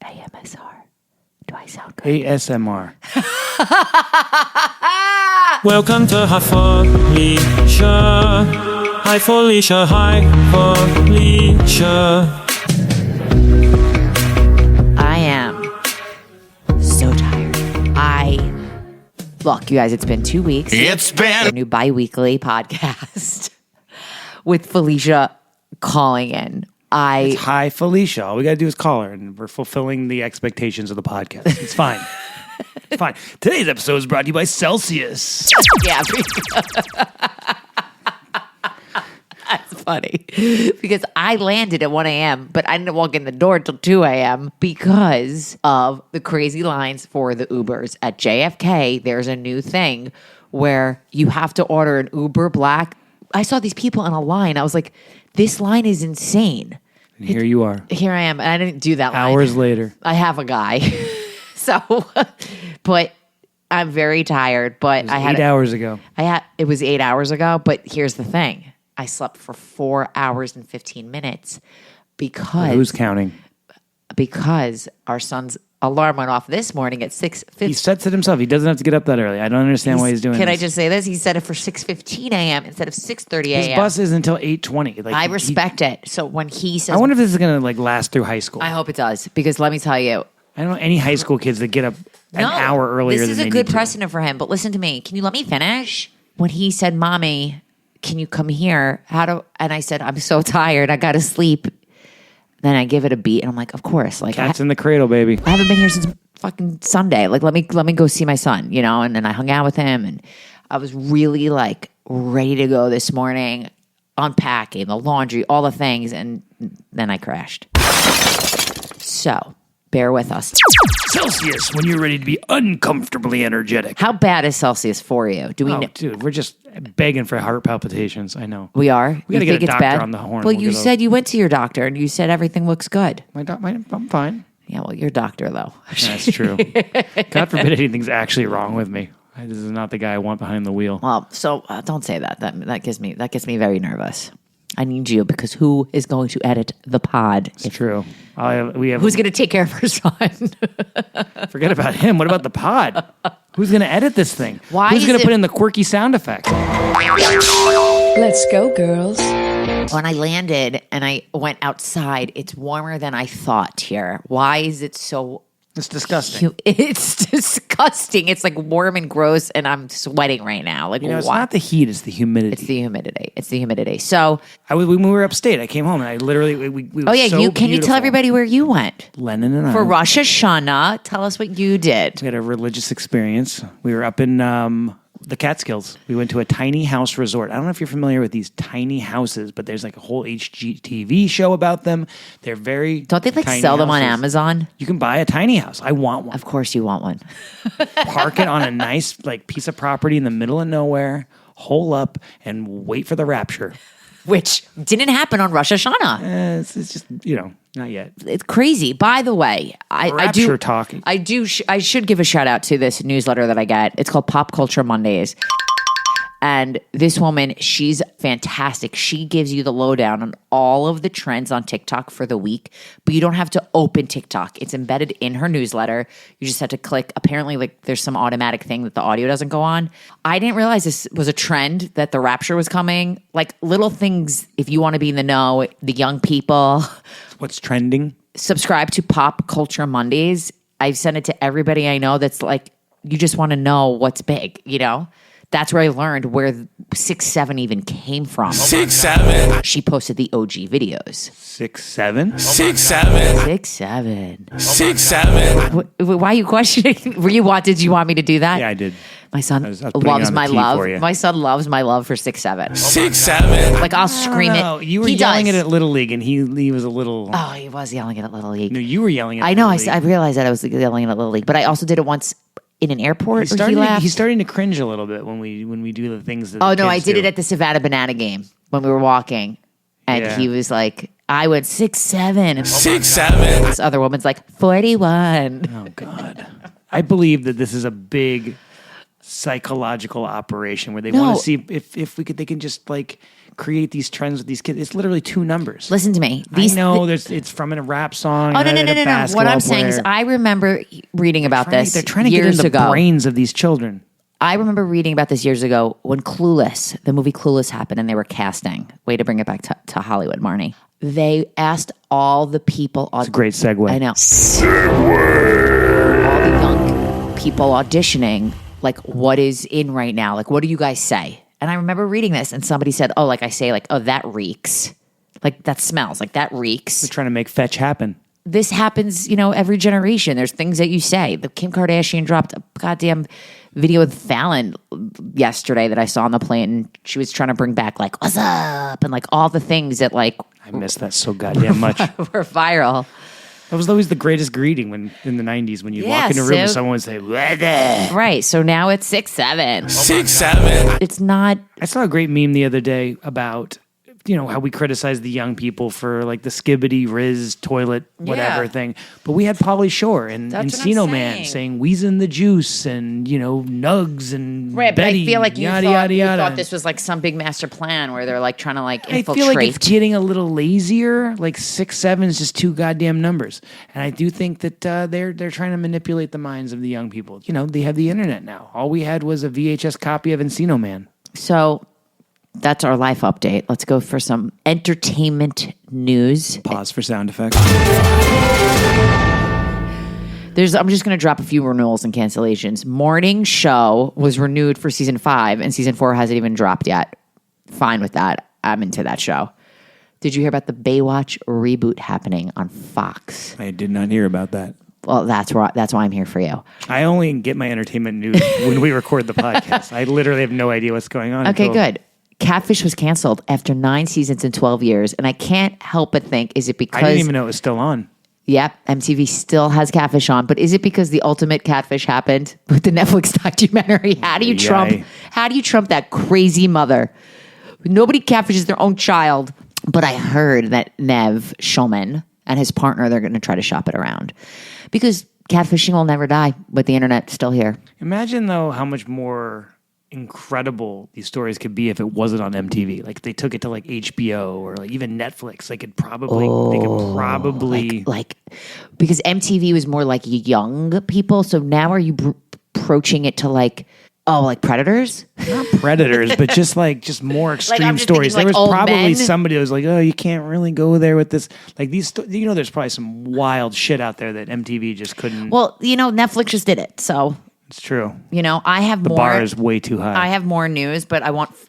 AMSR. Do I sound good? ASMR. Welcome to Hi Felicia. Hi Felicia. Hi Felicia. I am so tired. Look, you guys, it's been 2 weeks. It's been a new bi-weekly podcast with Felicia calling in. It's Hi Felicia. All we got to do is call her, and we're fulfilling the expectations of the podcast. It's fine. It's fine. Today's episode is brought to you by Celsius. Yeah. That's funny. Because I landed at 1 a.m., but I didn't walk in the door until 2 a.m. because of the crazy lines for the Ubers. At JFK, there's a new thing where you have to order an Uber Black. I saw these people in a line. I was like, this line is insane. And here you are. Here I am. And I didn't do that line. Hours later. I have a guy. But I'm very tired. But It was 8 hours ago. It was 8 hours ago. But here's the thing. I slept for 4 hours and 15 minutes because... Who's counting? Because our son's alarm went off this morning at 6:50. He sets it himself. He doesn't have to get up that early. I don't understand why he's doing this. Can I just say this? He set it for 6:15 a.m. instead of 6:30 a.m. His bus is until 8:20. I respect it. So when he says... I wonder if this is going to last through high school. I hope it does. Because let me tell you... I don't know any high school kids that get up an hour earlier than they need to. This is a good precedent for him. But listen to me. Can you let me finish? When he said, Mommy... Can you come here? And I said, I'm so tired. I got to sleep. Then I give it a beat, and I'm like, of course. Like, Cat's in the cradle, baby. I haven't been here since fucking Sunday. Like, let me go see my son, you know? And then I hung out with him, and I was really, like, ready to go this morning, unpacking, the laundry, all the things, and then I crashed. So, bear with us. Celsius, when you're ready to be uncomfortably energetic. How bad is Celsius for you? Do we know? Dude, we're just begging for heart palpitations. I know. We are? We got to get a doctor on the horn. Well, you said you went to your doctor and you said everything looks good. I'm fine. Yeah, well, your doctor, though. That's true. God forbid anything's actually wrong with me. This is not the guy I want behind the wheel. Well, so don't say that. That gets me very nervous. I need you because who is going to edit the pod? It's true. Who's going to take care of her son? Forget about him. What about the pod? Who's going to edit this thing? Who's going to put in the quirky sound effects? Let's go, girls. When I landed and I went outside, it's warmer than I thought here. Why is it so... It's disgusting. It's disgusting. It's like warm and gross, and I'm sweating right now. Like, it's not the heat; it's the humidity. It's the humidity. So when we were upstate, I came home and I literally we oh yeah, so can you tell everybody where you went? Lennon and I for Rosh Hashanah. Tell us what you did. We had a religious experience. We were up in the Catskills. We went to a tiny house resort. I don't know if you're familiar with these tiny houses, but there's like a whole HGTV show about them. They're very Don't they like sell them on Amazon? You can buy a tiny house. I want one. Of course you want one. Park it on a nice like piece of property in the middle of nowhere, hole up, and wait for the rapture. Which didn't happen on Rosh Hashanah. It's just, not yet. It's crazy. By the way, I should give a shout out to this newsletter that I get. It's called Pop Culture Mondays. And this woman, she's fantastic. She gives you the lowdown on all of the trends on TikTok for the week, but you don't have to open TikTok. It's embedded in her newsletter. You just have to click. Apparently, like there's some automatic thing that the audio doesn't go on. I didn't realize this was a trend, that the rapture was coming. Like little things, if you want to be in the know, the young people. What's trending? Subscribe to Pop Culture Mondays. I've sent it to everybody I know that's like, you just want to know what's big, you know? That's where I learned where 6'7" even came from. 6'7". She posted the OG videos. 6'7"? 6'7". 6'7". Why are you questioning? Did you want me to do that? Yeah, I did. My son I was loves my love. for you. My son loves my love for 6'7". 6'7". Like I'll scream it. You were yelling it at Little League, and he was a little. Oh, he was yelling it at Little League. No, you were yelling it. I know. I realized that I was yelling it at Little League, but I also did it once in an airport. He's starting to cringe a little bit when we do the things that. Oh no, I did it at the Savannah Banana game when we were walking, and he was like, "I went 6'7". 6'7". This other woman's like 41. Oh God, I believe that this is a big psychological operation where they want to see if they can just like create these trends with these kids. It's literally 2 numbers. Listen to me. I know it's from a rap song. Oh, no. What I'm saying is I remember reading about this They're trying to get years in the ago. brains of these children. I remember reading about this years ago when Clueless, the movie Clueless happened and they were casting. Way to bring it back to Hollywood, Marni. They asked all the people. It's a great segue. I know. All the young people auditioning, like, what is in right now? Like, what do you guys say? And I remember reading this and somebody said, oh, like I say, like, oh, that reeks. Like, that smells. Like, that reeks. They're trying to make fetch happen. This happens, every generation. There's things that you say. The Kim Kardashian dropped a goddamn video with Fallon yesterday that I saw on the plane. And she was trying to bring back, like, what's up? And, like, all the things that, like, I miss that so goddamn much. were viral. That was always the greatest greeting in the 90s when you walk in a room and someone would say, "Bleh." Right. So now it's 6'7". 6'7". It's not. I saw a great meme the other day about, how we criticize the young people for like the skibbity Riz toilet whatever thing. But we had Pauly Shore and Encino Man saying Weezin' the Juice and, Nugs and Right, but Betty, I feel like yada, yada, you yada. thought this was like some big master plan where they're like trying to like infiltrate. I feel like it's getting a little lazier. Like 6'7" is just 2 goddamn numbers. And I do think that they're trying to manipulate the minds of the young people. They have the internet now. All we had was a VHS copy of Encino Man. So that's our life update. Let's go for some entertainment news. Pause for sound effects. I'm just going to drop a few renewals and cancellations. Morning Show was renewed for season 5, and season 4 hasn't even dropped yet. Fine with that. I'm into that show. Did you hear about the Baywatch reboot happening on Fox? I did not hear about that. Well, that's why I'm here for you. I only get my entertainment news when we record the podcast. I literally have no idea what's going on. Okay, good. Catfish was canceled after 9 seasons and 12 years, and I can't help but think, is it because... I didn't even know it was still on. Yep, MTV still has Catfish on, but is it because the ultimate catfish happened with the Netflix documentary? How do you trump that crazy mother? Nobody catfishes their own child. But I heard that Nev Schulman and his partner, they're going to try to shop it around because catfishing will never die with the internet still here. Imagine, though, how much more incredible these stories could be if it wasn't on MTV. Like they took it to like HBO or like even Netflix. They could probably like because MTV was more like young people. So now are you approaching it to like Predators? Not Predators, but just more extreme stories. Thinking, there was probably men. somebody who was like, "Oh, you can't really go there with this." Like these, there's probably some wild shit out there that MTV just couldn't. Well, Netflix just did it, so. It's true. I have the more. The bar is way too high. I have more news, but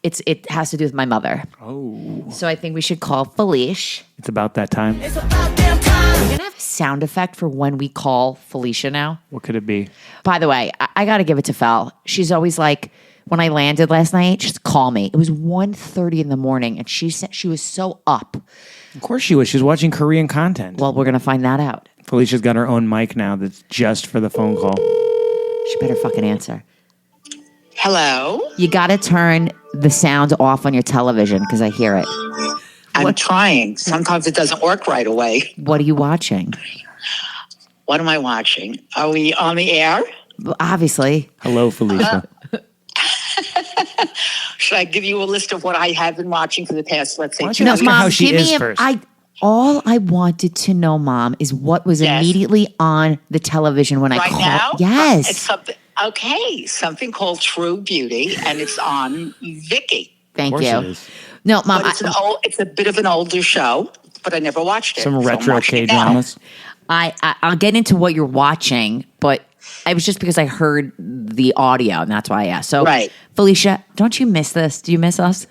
it has to do with my mother. Oh. So I think we should call Felicia. It's about that time. It's about damn time. We're going to have a sound effect for when we call Felicia now. What could it be? By the way, I got to give it to Fel. She's always like, when I landed last night, just call me. It was 1:30 in the morning, and she said she was so up. Of course she was. She was watching Korean content. Well, we're going to find that out. Felicia's got her own mic now that's just for the phone call. She better fucking answer. Hello? You got to turn the sound off on your television because I hear it. I'm trying. Sometimes it doesn't work right away. What are you watching? What am I watching? Are we on the air? Obviously. Hello, Felicia. Should I give you a list of what I have been watching for the past, let's say, Why don't 2 you weeks? ask her how she is first? All I wanted to know, Mom, is what was immediately on the television when I called. Now? Yes. It's something called True Beauty, and it's on Vicky. Thank you. No, Mom. But it's a bit of an older show, but I never watched it. Some retro K-dramas. I'll get into what you're watching, but it was just because I heard the audio, and that's why I asked. So, right. Felicia, don't you miss this? Do you miss us?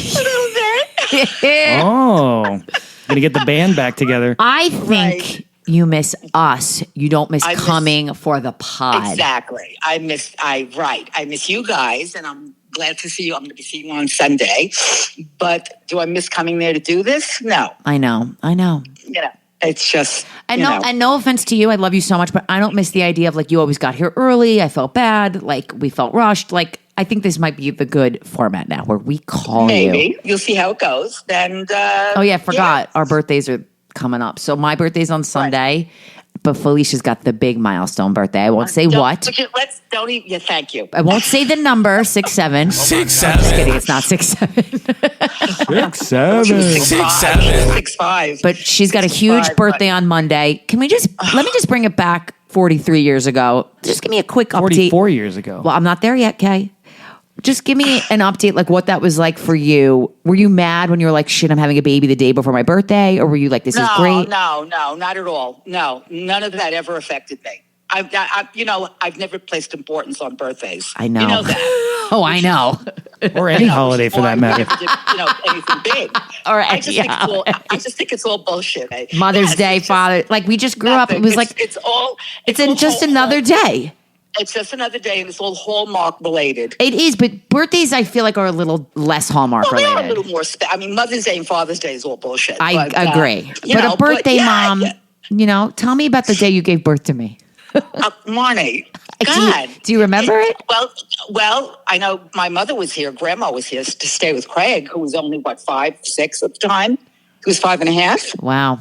A little bit. Oh, gonna get the band back together. I think you miss us. You don't miss coming for the pod. Exactly. I miss you guys, and I'm glad to see you. I'm going to be seeing you on Sunday. But do I miss coming there to do this? No. I know. It's just and no offense to you, I love you so much, but I don't miss the idea of like you always got here early. I felt bad, like we felt rushed. Like I think this might be the good format now, where we call you. Maybe you'll see how it goes. Then forgot our birthdays are coming up. So my birthday's on Sunday. But Felicia's got the big milestone birthday. I won't say what. Don't even. Yeah, thank you. I won't say the number. 6'7". 6'7". I'm just kidding. It's not 6'7". 6'7". 6'7". 6'5". But she's got a huge birthday on Monday. Can we let me just bring it back 43 years ago. Just give me a quick update. 44 years ago. Well, I'm not there yet, Kay. Just give me an update, like what that was like for you. Were you mad when you were like, shit, I'm having a baby the day before my birthday? Or were you like, this is great? No, not at all. No, none of that ever affected me. I've never placed importance on birthdays. I know. You know that. Oh, I know. Or any holiday for that matter. Anything big. All right. I just think it's all bullshit. Mother's Day, Father. Like we just grew up. It was like it's just another day. It's just another day, and it's all Hallmark related. It is, but birthdays I feel like are a little less Hallmark related. They're a little more. Mother's Day and Father's Day is all bullshit. I agree. But a birthday, Mom. Tell me about the day you gave birth to me. Marni, God, do you remember it? Well, I know my mother was here. Grandma was here to stay with Craig, who was only 5, 6 at the time. He was 5.5. Wow.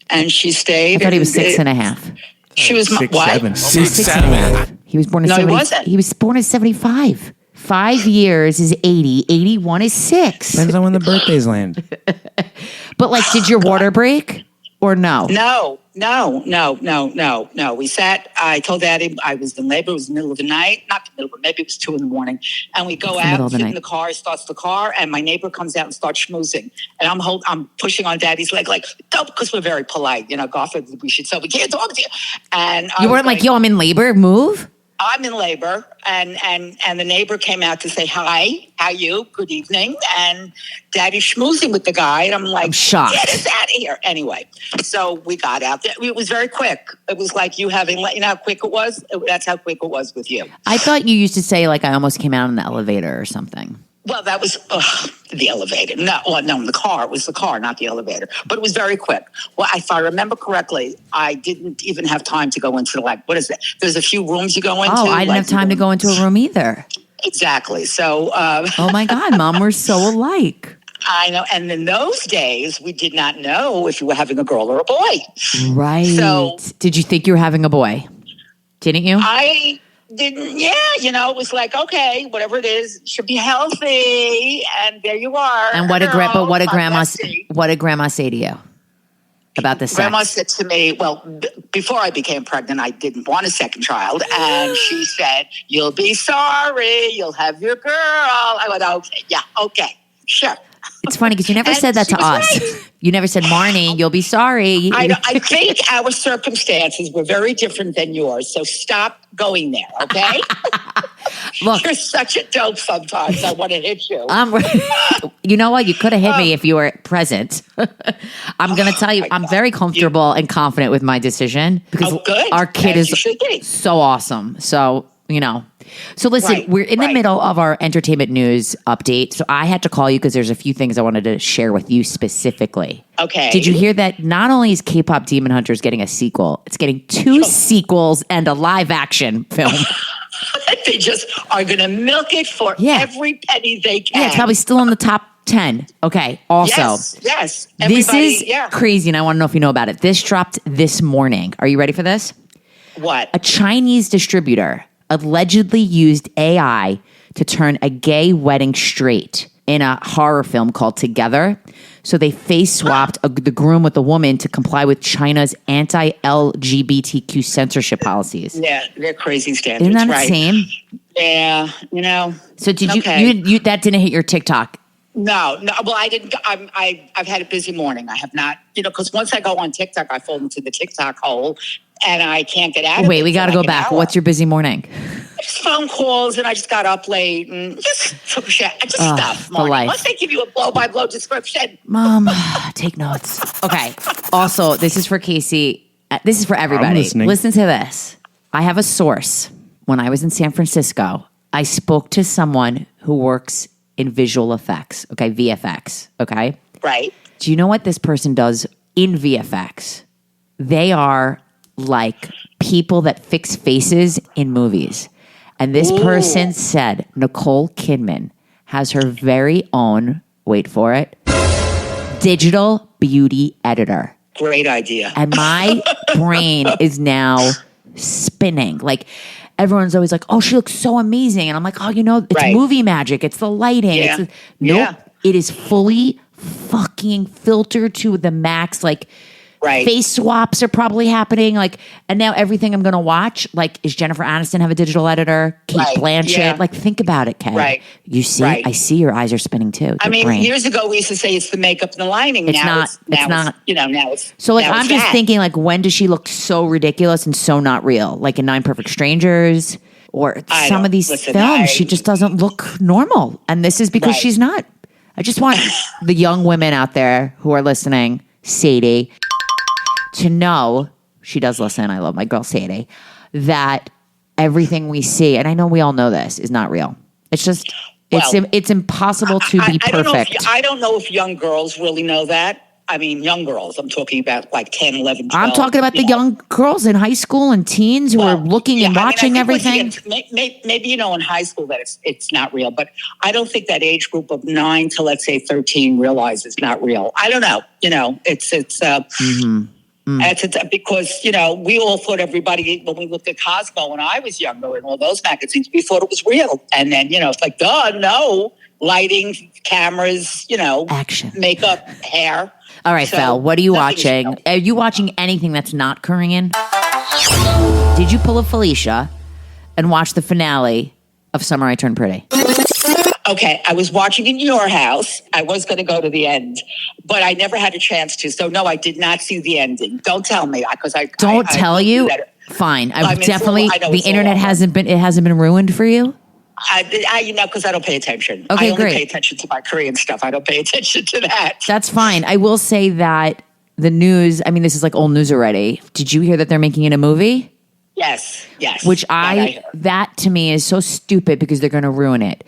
And she stayed. I thought he was 6.5. She was 6'7". 6'7". He was born in 70. He wasn't. He was born in 75. 5 years is 80. 81 is 6. Depends on when the birthdays land. But did your water break or no? No. We sat. I told Daddy I was in labor. It was the middle of the night. Not the middle, but maybe it was 2 a.m. And we go out, sit in the car. Starts the car, and my neighbor comes out and starts schmoozing. And I'm pushing on Daddy's leg, don't, because we're very polite. God forbid we should say we can't talk to you. And you weren't like, yo, I'm in labor. Move. I'm in labor, and the neighbor came out to say hi, how you, good evening, and Daddy's schmoozing with the guy, and I'm like, I'm shocked. Get us out of here. Anyway, so we got out there. It was very quick. It was like you know how quick it was? That's how quick it was with you. I thought you used to say I almost came out in the elevator or something. Well, that was the elevator. No, the car. It was the car, not the elevator. But it was very quick. Well, if I remember correctly, I didn't even have time to go into what is it? There's a few rooms you go into. Oh, I didn't have time to go into a room either. Exactly. So. Oh my God, Mom, we're so alike. I know. And in those days, we did not know if you were having a girl or a boy. Right. So. Did you think you were having a boy? Didn't you? I didn't. Yeah. It was like, okay, whatever it is, it should be healthy. And there you are. And what did Grandma say to you about the sex? Grandma said to me, well, before I became pregnant, I didn't want a second child. And she said, you'll be sorry. You'll have your girl. I went, okay. Yeah. Okay. Sure. It's funny because you never said that to us. Right. You never said, Marni, you'll be sorry. I think our circumstances were very different than yours. So stop going there, okay? Look, you're such a dope sometimes. I want to hit you. You know what? You could have hit me if you were present. I'm going to tell you, I'm very comfortable and confident with my decision because our kid is so awesome. So, So listen, we're in the middle of our entertainment news update. So I had to call you because there's a few things I wanted to share with you specifically. Okay. Did you hear that not only is K-pop Demon Hunters getting a sequel, it's getting 2 sequels and a live action film. They just are going to milk it for every penny they can. Yeah, it's probably still in the top 10. Okay. Also, yes. This is crazy, and I want to know if you know about it. This dropped this morning. Are you ready for this? What? A Chinese distributor allegedly used AI to turn a gay wedding straight in a horror film called Together. So they face swapped the groom with the woman to comply with China's anti-LGBTQ censorship policies. Yeah, they're crazy standards. Isn't that insane? Yeah, So did you that didn't hit your TikTok? No. Well, I didn't. I've had a busy morning. I have not. Because once I go on TikTok, I fall into the TikTok hole. And I can't get out of it. Wait, we got to go back. What's your busy morning? Just phone calls, and I just got up late and just took a shit. Just stuff. Once they give you a blow-by-blow description. Mom, take notes. Okay. Also, this is for Casey. This is for everybody. Listen to this. I have a source. When I was in San Francisco, I spoke to someone who works in visual effects. Okay, VFX. Okay? Right. Do you know what this person does in VFX? They are like people that fix faces in movies. And this person said Nicole Kidman has her very own, wait for it, digital beauty editor. Great idea. And my brain is now spinning. Like, everyone's always like, oh, she looks so amazing. And I'm like, oh, it's movie magic. It's the lighting. Yeah. Nope. It is fully fucking filtered to the max. Like, face swaps are probably happening. Like, and now everything I'm going to watch, like, is Jennifer Aniston have a digital editor? Kate Blanchett? Yeah. Like, think about it, Kay. Right. You see? I see your eyes are spinning too. I mean, years ago we used to say it's the makeup and the lining. It's now not. It's not. Now it's. So, like, now I'm just thinking, like, when does she look so ridiculous and so not real? Like in 9 Perfect Strangers or some of these films, she just doesn't look normal. And this is because she's not. I just want the young women out there who are listening, Sadie, to know, she does listen, I love my girl Sadie, that everything we see, and I know we all know this, is not real. It's just, it's impossible to be perfect. I don't know if young girls really know that. I mean, young girls, I'm talking about like 10, 11, 12. I'm talking about the young girls in high school and teens who are looking and watching everything. Maybe in high school that it's not real, but I don't think that age group of 9 to, let's say, 13 realize it's not real. I don't know. It's because, we all thought everybody, when we looked at Cosmo when I was younger and all those magazines, we thought it was real. And then, it's like, duh, no. Lighting, cameras, action, makeup, hair. All right, Fel, what are you watching? Are you watching anything that's not Korean? Did you pull a Felicia and watch the finale of Summer I Turned Pretty? Okay, I was watching in your house. I was going to go to the end, but I never had a chance to. So, no, I did not see the ending. Don't tell me, because I don't tell you. Fine, the internet hasn't been ruined for you. Because I don't pay attention. Okay, I only great. pay attention to my Korean stuff. I don't pay attention to that. That's fine. I will say that the news, I mean, this is like old news already. Did you hear that they're making it a movie? Yes. Which that to me is so stupid because they're going to ruin it.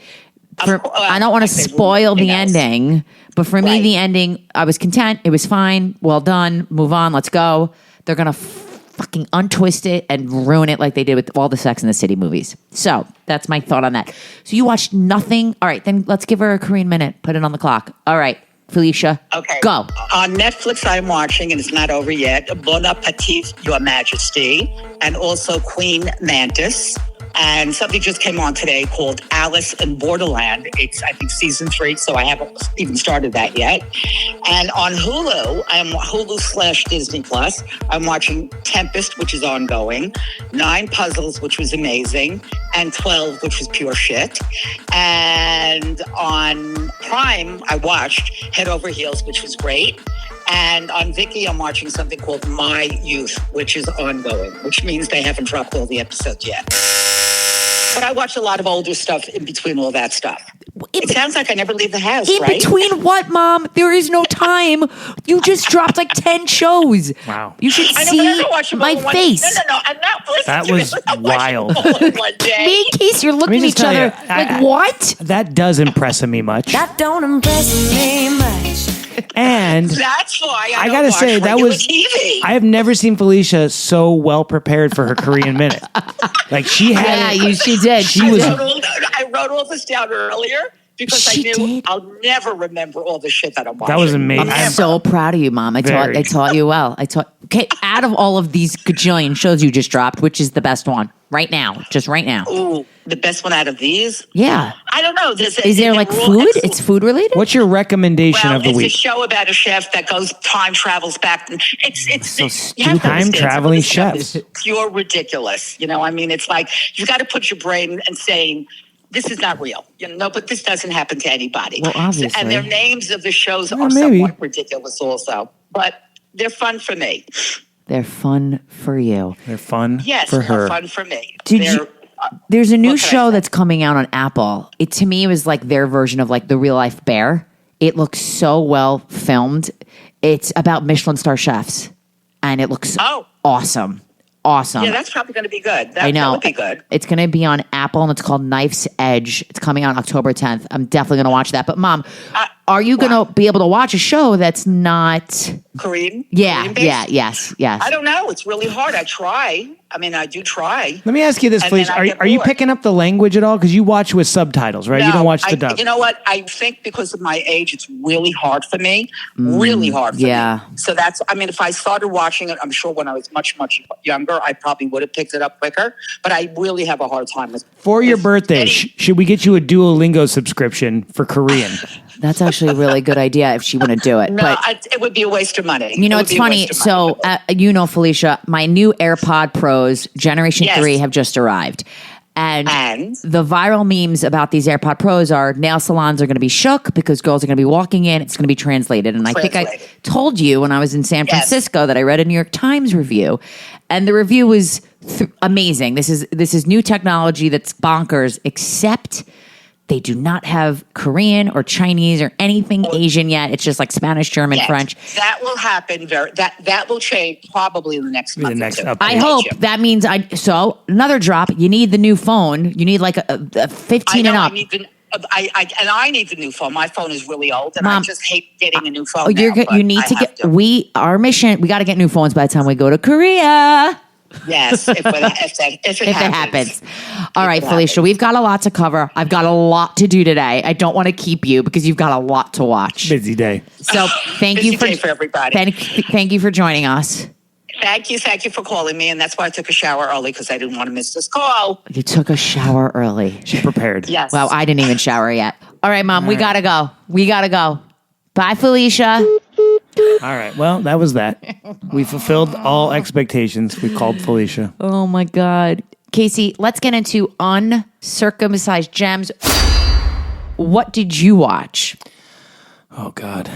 I don't want to spoil the ending, but for me, the ending, I was content. It was fine. Well done. Move on. Let's go. They're going to fucking untwist it and ruin it like they did with all the Sex and the City movies. So that's my thought on that. So you watched nothing. All right, then let's give her a Korean minute. Put it on the clock. All right, Felicia. Okay. Go. On Netflix, I'm watching, and it's not over yet, Bon Appetit, Your Majesty, and also Queen Mantis. And something just came on today called Alice in Borderland. It's, I think, season 3, so I haven't even started that yet. And on Hulu, Hulu/Disney Plus, I'm watching Tempest, which is ongoing, 9 Puzzles, which was amazing, and 12, which was pure shit. And on Prime, I watched Head Over Heels, which was great. And on Viki, I'm watching something called My Youth, which is ongoing, which means they haven't dropped all the episodes yet. But I watch a lot of older stuff in between all that stuff. It sounds like I never leave the house, right? In between what, Mom? There is no time. You just dropped like 10 shows. Wow. You should see my face. No, I'm not listening. That was wild. Me and Casey are looking at each other like, what? That does impress me much. That don't impress me much. And that's why I gotta say that was TV. I have never seen Felicia so well prepared for her Korean minute. Like she had, she did. I wrote all this down earlier because I knew I'll never remember all the shit that I'm watching. That was amazing. I'm so proud of you, Mom. I taught you well. Okay, out of all of these gajillion shows you just dropped, which is the best one right now? Just right now. Ooh, the best one out of these? Yeah. I don't know. Is there like food? It's food related? What's your recommendation of the week? It's a show about a chef that travels back. It's so stupid. Time traveling chefs. Pure ridiculous. It's like you got to put your brain and saying, this is not real, but this doesn't happen to anybody. Well, obviously. And their names of the shows are somewhat ridiculous also, but they're fun for me. They're fun for you. They're fun for her. They're fun for me. There's a new show that's coming out on Apple. To me, it was like their version of like the real life Bear. It looks so well filmed. It's about Michelin star chefs, and it looks awesome. Awesome. Yeah, that's probably going to be good. I know. That would be good. It's going to be on Apple, and it's called Knife's Edge. It's coming out October 10th. I'm definitely going to watch that. But, Mom, are you going to be able to watch a show that's not Korean? Yeah, Korean-based? yes. I don't know. It's really hard. I try. I mean, I do try. Let me ask you this, please. Are you picking up the language at all? Because you watch with subtitles, right? No, you don't watch the dub. You know what? I think because of my age, it's really hard for me. Really hard for me. So if I started watching it, I'm sure when I was much, much younger, I probably would have picked it up quicker. But I really have a hard time with For your birthday, should we get you a Duolingo subscription for Korean? That's actually a really good idea if she want to do it. No, it would be a waste of money. You know, it's funny. So, Felicia, my new AirPod Pros Generation 3 have just arrived. And the viral memes about these AirPod Pros are nail salons are going to be shook because girls are going to be walking in. It's going to be translated. And I think I told you when I was in San Francisco that I read a New York Times review. And the review was amazing. This is new technology that's bonkers, except they do not have Korean or Chinese or anything Asian yet. It's just like Spanish, German, French. That will happen. That will change probably in the next month. I hope that means So another drop. You need the new phone. You need like a 15 and up. I need the new phone. My phone is really old, and Mom, I just hate getting a new phone. You need to get. Our mission. We got to get new phones by the time we go to Korea. Yes, if it happens. All right, Felicia, we've got a lot to cover. I've got a lot to do today. I don't want to keep you because you've got a lot to watch. Busy day. So thank you for everybody. Thank you for joining us. Thank you for calling me, and that's why I took a shower early because I didn't want to miss this call. You took a shower early. She's prepared. Yes. Well, I didn't even shower yet. All right, Mom, we gotta go. Bye, Felicia. All right. Well, that was that. We fulfilled all expectations. We called Felicia. Oh, my God. Casey, let's get into uncircumcised gems. What did you watch? Oh, God.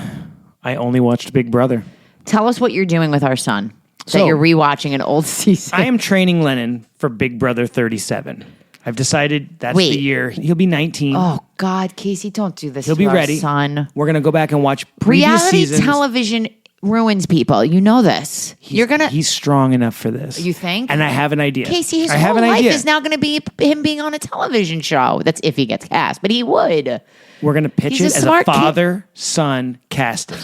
I only watched Big Brother. Tell us what you're doing with our son. That you're rewatching an old season. I am training Lennon for Big Brother 37. I've decided that's the year. He'll be 19. Oh, God, Casey, don't do this. He'll be ready. Son. We're going to go back and watch previous seasons. Reality television ruins people. You know this. He's strong enough for this. You think? And I have an idea. Casey, his whole life is now going to be him being on a television show. That's if he gets cast, but he would. We're going to pitch it as a father-son casting.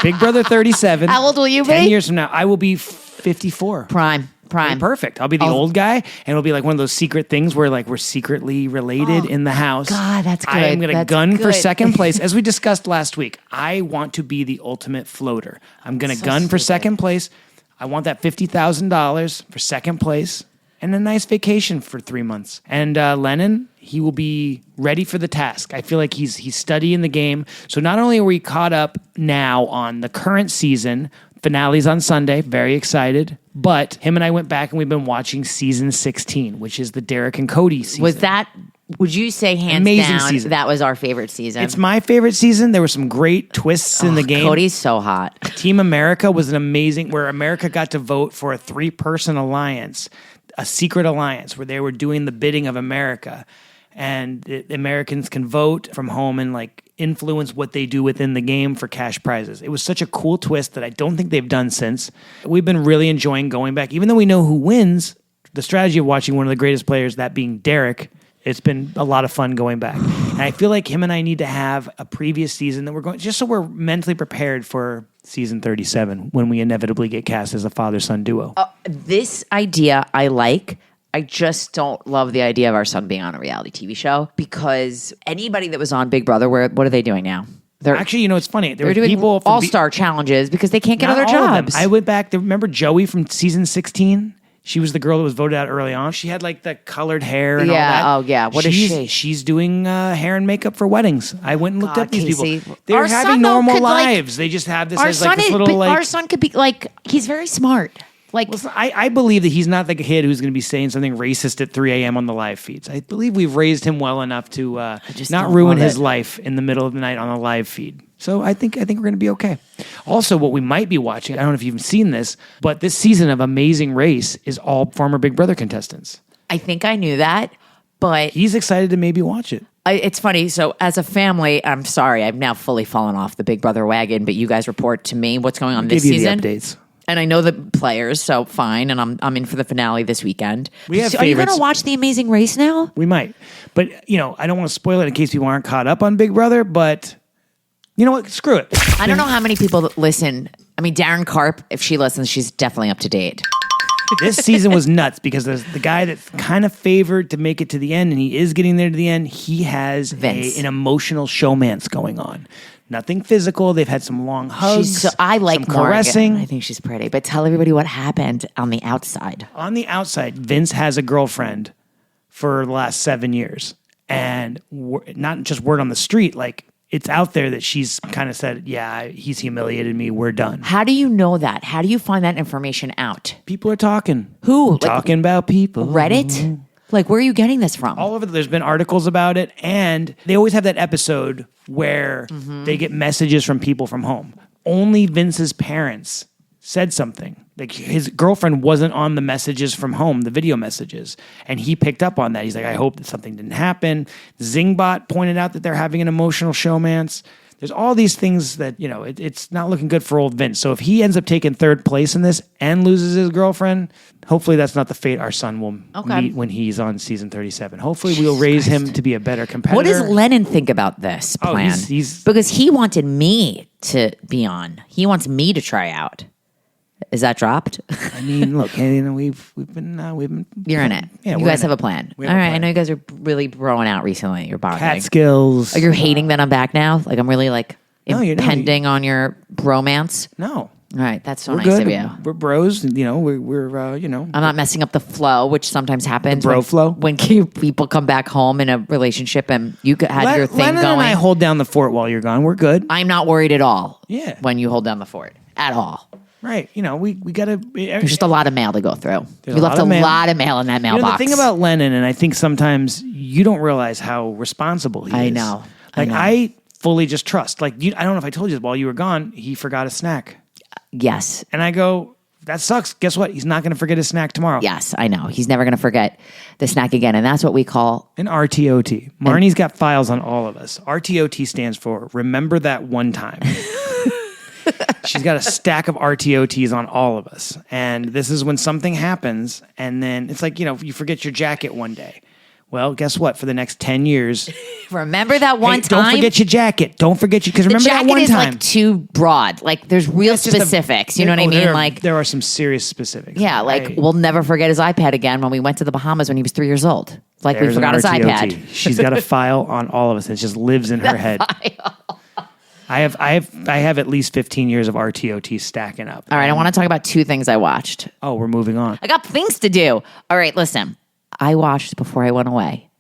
Big Brother 37. How old will you be? 10 years from now, I will be 54. Prime. Perfect. I'll be the old guy, and it'll be like one of those secret things where like we're secretly related in the house. God, that's good. I am going to gun for second place. As we discussed last week, I want to be the ultimate floater. I'm going to gun for second place. I want that $50,000 for second place and a nice vacation for 3 months. And Lennon, he will be ready for the task. I feel like he's studying the game. So not only are we caught up now on the current season, finale's on Sunday, very excited. But him and I went back and we've been watching season 16, which is the Derek and Cody season. Would you say hands amazing down, season. That was our favorite season? It's my favorite season. There were some great twists in the game. Cody's so hot. Team America was an amazing, where America got to vote for a 3-person alliance, a secret alliance where they were doing the bidding of America. And the Americans can vote from home and like influence what they do within the game for cash prizes. It was such a cool twist that I don't think they've done since. We've been really enjoying going back. Even though we know who wins, the strategy of watching one of the greatest players, that being Derek, it's been a lot of fun going back. And I feel like him and I need to have a previous season that we're going, just so we're mentally prepared for season 37 when we inevitably get cast as a father-son duo. This idea I like. I just don't love the idea of our son being on a reality TV show because anybody that was on Big Brother, what are they doing now? Actually, it's funny. They're doing people all-star challenges because they can't get other jobs. I went back. Remember Joey from season 16? She was the girl that was voted out early on. She had like the colored hair and all that. Oh, yeah. What is she? She's doing hair and makeup for weddings. I went and looked up these Casey. people. They're having normal lives. They just have this as like this little like... Our son could be like, he's very smart. Like, listen, I believe that he's not the kid who's going to be saying something racist at 3 a.m. on the live feeds. I believe we've raised him well enough to not ruin his life in the middle of the night on a live feed. So I think we're going to be okay. Also, what we might be watching, I don't know if you've seen this, but this season of Amazing Race is all former Big Brother contestants. I think I knew that, but... He's excited to maybe watch it. It's funny. So as a family, I'm sorry, I've now fully fallen off the Big Brother wagon, but you guys report to me what's going on this season. Give you the updates. And I know the players, so fine. And I'm in for the finale this weekend. We have Are you favorites. going to watch The Amazing Race now? We might. But, I don't want to spoil it in case people aren't caught up on Big Brother, but you know what? Screw it. I don't know how many people that listen. I mean, Darren Karp, if she listens, she's definitely up to date. This season was nuts because there's the guy that's kind of favored to make it to the end, and he is getting there to the end. He has an emotional showmance going on. Nothing physical. They've had some long hugs. I like some caressing. I think she's pretty. But tell everybody what happened on the outside. On the outside, Vince has a girlfriend for the last 7 years. And not just word on the street, like it's out there that she's kind of said, yeah, he's humiliated me. We're done. How do you know that? How do you find that information out? People are talking. Who? Talking about people. Reddit? Like, where are you getting this from? All over. There's been articles about it. And they always have that episode where they get messages from people from home. Only Vince's parents said something. Like his girlfriend wasn't on the messages from home, the video messages. And he picked up on that. He's like, I hope that something didn't happen. Zingbot pointed out that they're having an emotional showmance. There's all these things that, it's not looking good for old Vince. So if he ends up taking third place in this and loses his girlfriend, hopefully that's not the fate our son will meet when he's on season 37. Hopefully we'll raise him to be a better competitor. What does Lennon think about this plan? Because he wanted me to be on. He wants me to try out. Is that dropped? I mean, look, we've been. You're in it. Yeah, you guys have a plan. All right, I know you guys are really growing out recently. You're bonding. Catskills. Are you hating that I'm back now? Like I'm really impending on your bromance? No. All right, that's so nice good. of you. We're bros. We're I'm not messing up the flow, which sometimes happens. The flow. When people come back home in a relationship and you had your thing Lennon going. And I hold down the fort while you're gone. We're good. I'm not worried at all. Yeah. When you hold down the fort at all. Right. We got to... There's just a lot of mail to go through. You left a lot of mail in that mailbox. The thing about Lennon, and I think sometimes you don't realize how responsible he is. I know. I fully just trust. Like, I don't know if I told you this, while you were gone, he forgot a snack. Yes. And I go, that sucks. Guess what? He's not going to forget his snack tomorrow. Yes, I know. He's never going to forget the snack again. And that's what we call... an RTOT. Marni's got files on all of us. RTOT stands for Remember That One Time. She's got a stack of RTOTs on all of us. And this is when something happens, and then it's like, you forget your jacket one day. Well, guess what? For the next 10 years... remember that one time? Don't forget your jacket. Don't forget because remember that one time. The jacket is like too broad. Like there's real specifics. You know what I mean? There are some serious specifics. Yeah, we'll never forget his iPad again when we went to the Bahamas when he was 3 years old. Like we forgot his iPad. She's got a file on all of us. It just lives in her head. I have at least 15 years of RTOT stacking up. All right, I want to talk about 2 things I watched. Oh, we're moving on. I got things to do. All right, listen. I watched before I went away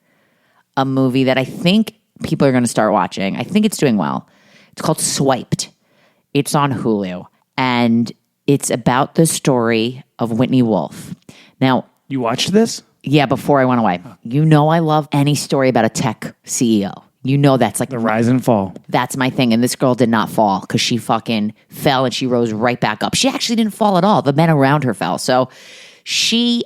a movie that I think people are going to start watching. I think it's doing well. It's called Swiped. It's on Hulu, and it's about the story of Whitney Wolf. Now, you watched this? Yeah, before I went away. I love any story about a tech CEO. That's like the rise and fall. That's my thing. And this girl did not fall because she fucking fell and she rose right back up. She actually didn't fall at all. The men around her fell. So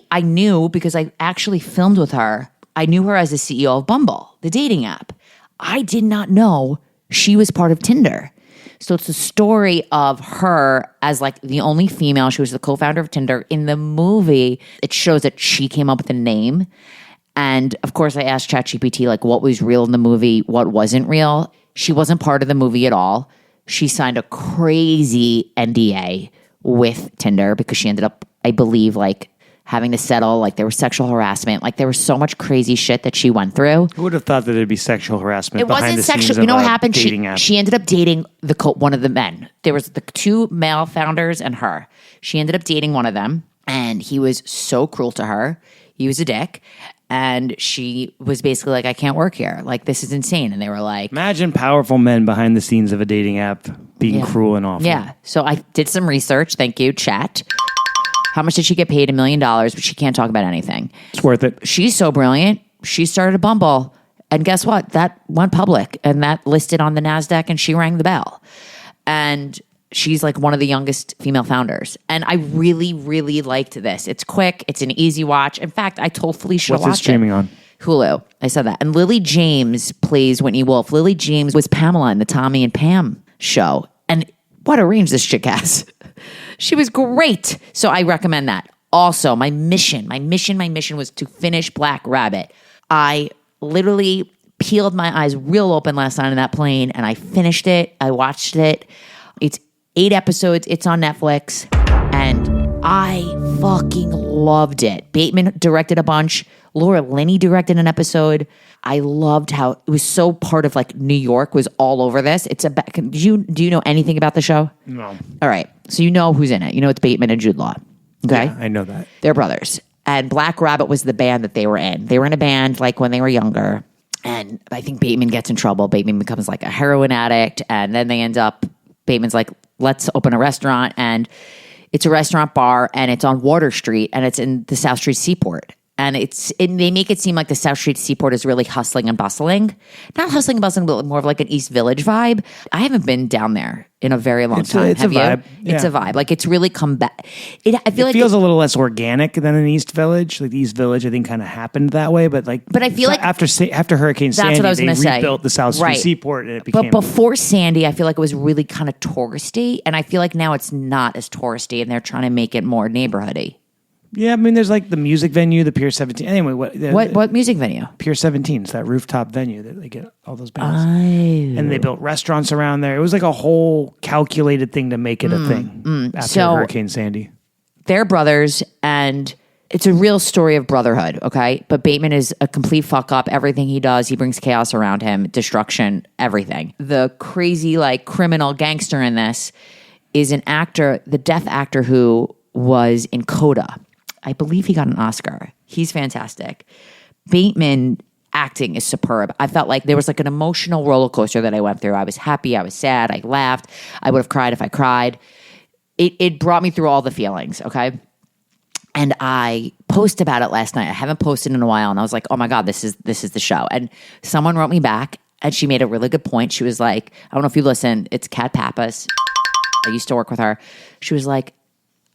I knew because I actually filmed with her. I knew her as the CEO of Bumble, the dating app. I did not know she was part of Tinder. So it's the story of her as like the only female. She was the co-founder of Tinder. In the movie, it shows that she came up with the name. And of course, I asked ChatGPT like what was real in the movie, what wasn't real. She wasn't part of the movie at all. She signed a crazy NDA with Tinder because she ended up, I believe, like having to settle. Like there was sexual harassment. Like there was so much crazy shit that she went through. Who would have thought that it'd be sexual harassment? It wasn't sexual. You know what happened? She ended up dating one of the men. There was the 2 male founders and her. She ended up dating one of them, and he was so cruel to her. He was a dick. And she was basically like, I can't work here. Like, this is insane. And they were like... imagine powerful men behind the scenes of a dating app being cruel and awful. Yeah. So I did some research. Thank you, chat. How much did she get paid? $1 million, but she can't talk about anything. It's worth it. She's so brilliant. She started a Bumble. And guess what? That went public. And that listed on the NASDAQ, and she rang the bell. And... she's like one of the youngest female founders. And I really, really liked this. It's quick. It's an easy watch. In fact, I told Felicia to watch it. What's it streaming on? Hulu. I said that. And Lily James plays Whitney Wolf. Lily James was Pamela in the Tommy and Pam show. And what a range this chick has. She was great. So I recommend that. Also, my mission was to finish Black Rabbit. I literally peeled my eyes real open last night on that plane and I finished it. I watched it. It's 8 episodes. It's on Netflix. And I fucking loved it. Bateman directed a bunch. Laura Linney directed an episode. I loved how it was so part of like New York was all over this. It's about, do you know anything about the show? No. All right. So you know who's in it. You know it's Bateman and Jude Law. Okay? Yeah, I know that. They're brothers. And Black Rabbit was the band that they were in. They were in a band like when they were younger. And I think Bateman gets in trouble. Bateman becomes like a heroin addict. And then they end up, Bateman's like, let's open a restaurant. And it's a restaurant bar and it's on Water Street and it's in the South Street Seaport. And they make it seem like the South Street Seaport is really hustling and bustling. Not hustling and bustling, but more of like an East Village vibe. I haven't been down there in a very long time. It's a vibe. Yeah. It's a vibe. Like it's really come back. It feels a little less organic than an East Village. Like the East Village, I think, kind of happened that way. But I feel like after Hurricane Sandy, they rebuilt the South Street Seaport, and it became. But before Sandy, I feel like it was really kind of touristy, and I feel like now it's not as touristy, and they're trying to make it more neighborhoody. Yeah, I mean, there's like the music venue, the Pier 17. Anyway, what music venue? Pier 17. It's that rooftop venue that they get all those bands. And they built restaurants around there. It was like a whole calculated thing to make it a thing after Hurricane Sandy. They're brothers, and it's a real story of brotherhood, okay? But Bateman is a complete fuck up. Everything he does, he brings chaos around him, destruction, everything. The crazy, like, criminal gangster in this is an actor, the deaf actor who was in Coda. I believe he got an Oscar. He's fantastic. Bateman acting is superb. I felt like there was like an emotional roller coaster that I went through. I was happy. I was sad. I laughed. I would have cried if I cried. It brought me through all the feelings, okay? And I posted about it last night. I haven't posted in a while. And I was like, oh my God, this is the show. And someone wrote me back and she made a really good point. She was like, I don't know if you listen. It's Kat Pappas. I used to work with her. She was like,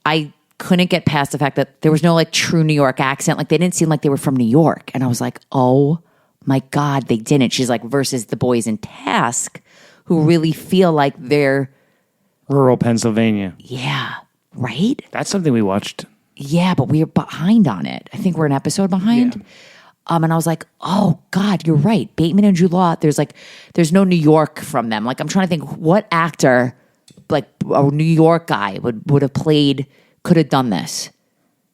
I couldn't get past the fact that there was no like true New York accent. Like they didn't seem like they were from New York. And I was like, oh my God, they didn't. She's like, versus the boys in Task who really feel like they're rural Pennsylvania. Yeah. Right? That's something we watched. Yeah, but we are behind on it. I think we're an episode behind. Yeah. And I was like, oh God, you're right. Bateman and Jude Law, there's no New York from them. Like I'm trying to think what actor, like a New York guy would have played, could have done this.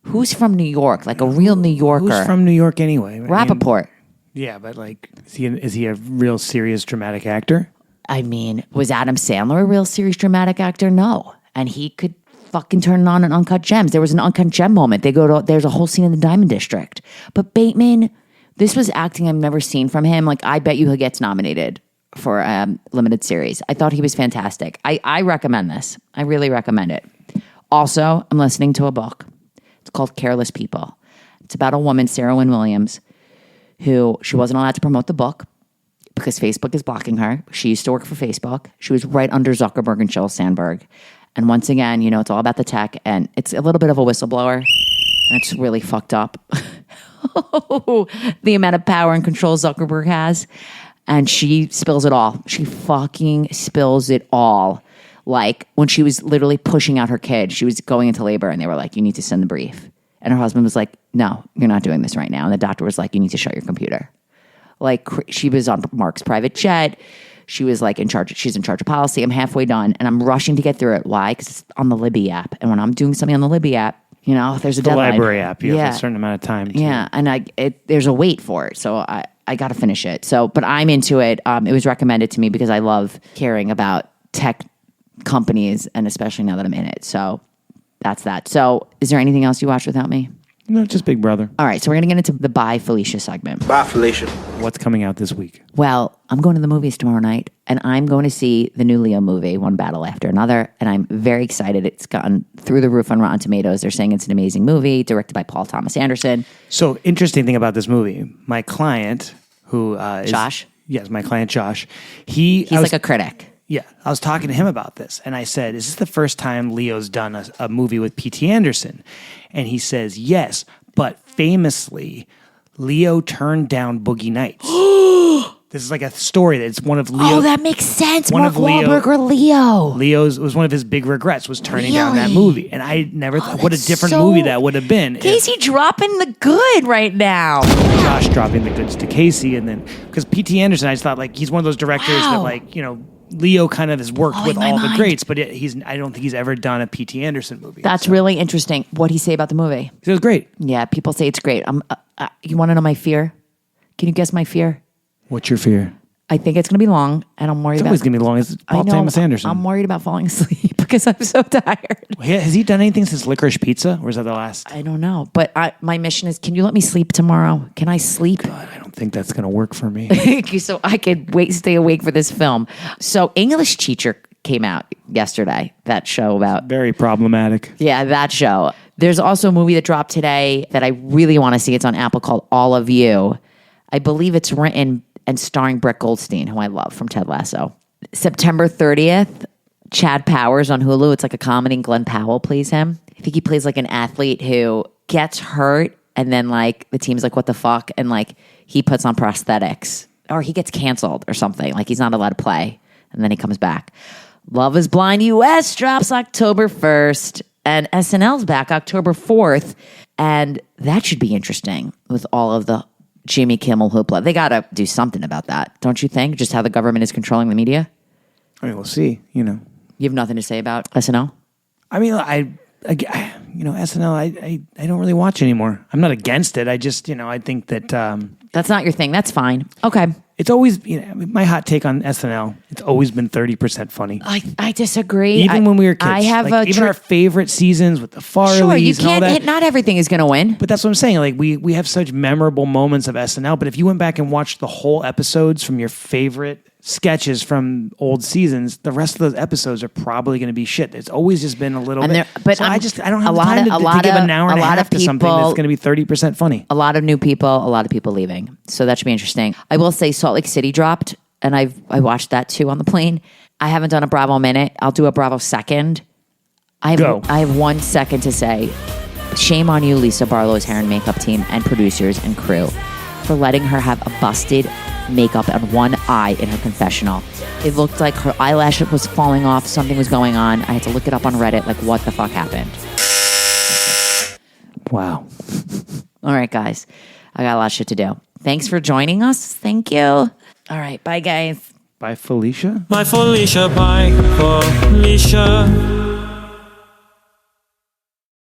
Who's from New York? Like a real New Yorker. Who's from New York anyway? Rappaport. Yeah, but like, is he a real serious dramatic actor? I mean, was Adam Sandler a real serious dramatic actor? No. And he could fucking turn on an Uncut Gems. There was an Uncut Gem moment. There's a whole scene in the Diamond District. But Bateman, this was acting I've never seen from him. Like, I bet you he gets nominated for a limited series. I thought he was fantastic. I recommend this. I really recommend it. Also, I'm listening to a book. It's called Careless People. It's about a woman, Sarah Wynne Williams, who she wasn't allowed to promote the book because Facebook is blocking her. She used to work for Facebook. She was right under Zuckerberg and Sheryl Sandberg. And once again, it's all about the tech, and it's a little bit of a whistleblower, and it's really fucked up. The amount of power and control Zuckerberg has. And she spills it all. She fucking spills it all. Like when she was literally pushing out her kid, she was going into labor and they were like, you need to send the brief. And her husband was like, no, you're not doing this right now. And the doctor was like, you need to shut your computer. Like she was on Mark's private jet. She was like she's in charge of policy. I'm halfway done and I'm rushing to get through it. Why? Because it's on the Libby app. And when I'm doing something on the Libby app, there's a deadline. The library app. You have a certain amount of time. Yeah. And there's a wait for it. So I got to finish it. But I'm into it. It was recommended to me because I love caring about tech companies and especially now that I'm in it. So that's that. So is there anything else you watched without me? No, just Big Brother. All right. So we're going to get into the Bye Felicia segment. Bye, Felicia. What's coming out this week? Well, I'm going to the movies tomorrow night and I'm going to see the new Leo movie, One Battle After Another. And I'm very excited. It's gotten through the roof on Rotten Tomatoes. They're saying it's an amazing movie directed by Paul Thomas Anderson. So interesting thing about this movie, my client who is Josh. Yes, my client Josh. He's like a critic. Yeah, I was talking to him about this, and I said, is this the first time Leo's done a movie with P.T. Anderson? And he says, yes, but famously, Leo turned down Boogie Nights. This is like a story that's one of Leo. Oh, that makes sense. Mark Wahlberg or Leo. Leo's was one of his big regrets was turning down that movie. And I never thought what a different movie that would have been. Casey dropping the good right now. Josh dropping the goods to Casey. And then, because P.T. Anderson, I just thought like he's one of those directors that like, you know, Leo kind of has worked with all the greats, but I don't think he's ever done a P.T. Anderson movie. That's really interesting. What'd he say about the movie? It was great. Yeah, people say it's great. You want to know my fear? Can you guess my fear? What's your fear? I think it's going to be long, and I'm worried it's about... always going to be long. It's Paul Thomas Anderson. I'm worried about falling asleep because I'm so tired. Has he done anything since Licorice Pizza, or is that the last? I don't know, but my mission is, can you let me sleep tomorrow? Can I sleep? God, I don't think that's going to work for me. So I could stay awake for this film. So English Teacher came out yesterday, that show about... Very problematic. Yeah, that show. There's also a movie that dropped today that I really want to see. It's on Apple called All of You. I believe it's written and starring Brett Goldstein, who I love from Ted Lasso. September 30th, Chad Powers on Hulu. It's like a comedy, and Glenn Powell plays him. I think he plays like an athlete who gets hurt and then like the team's like, what the fuck? And like he puts on prosthetics or he gets canceled or something. Like he's not allowed to play and then he comes back. Love is Blind US drops October 1st and SNL's back October 4th. And that should be interesting with all of the Jimmy Kimmel hoopla. They got to do something about that, don't you think? Just how the government is controlling the media? I mean, we'll see, you know. You have nothing to say about SNL? I mean, SNL, I don't really watch anymore. I'm not against it. I just, I think that... That's not your thing. That's fine. Okay. It's always, my hot take on SNL, it's always been 30% funny. I disagree. Even when we were kids. I have even our favorite seasons with the Farleys and all that. Sure, you can't, not everything is going to win. But that's what I'm saying. Like, we have such memorable moments of SNL, but if you went back and watched the whole episodes from your favorite sketches from old seasons, the rest of those episodes are probably going to be shit. It's always just been a little bit. But so I don't have the time to give an hour and a half to something that's going to be 30% funny. A lot of new people, a lot of people leaving. So that should be interesting. I will say Salt Lake City dropped, and I watched that too on the plane. I haven't done a Bravo minute. I'll do a Bravo second. I have 1 second to say, shame on you, Lisa Barlow's hair and makeup team and producers and crew for letting her have a busted makeup on one eye in her confessional. It looked like her eyelash was falling off. Something was going on. I had to look it up on Reddit. Like, what the fuck happened? Wow. All right, guys. I got a lot of shit to do. Thanks for joining us. Thank you. All right. Bye, guys. Bye, Felicia. Bye, Felicia. Bye, Felicia.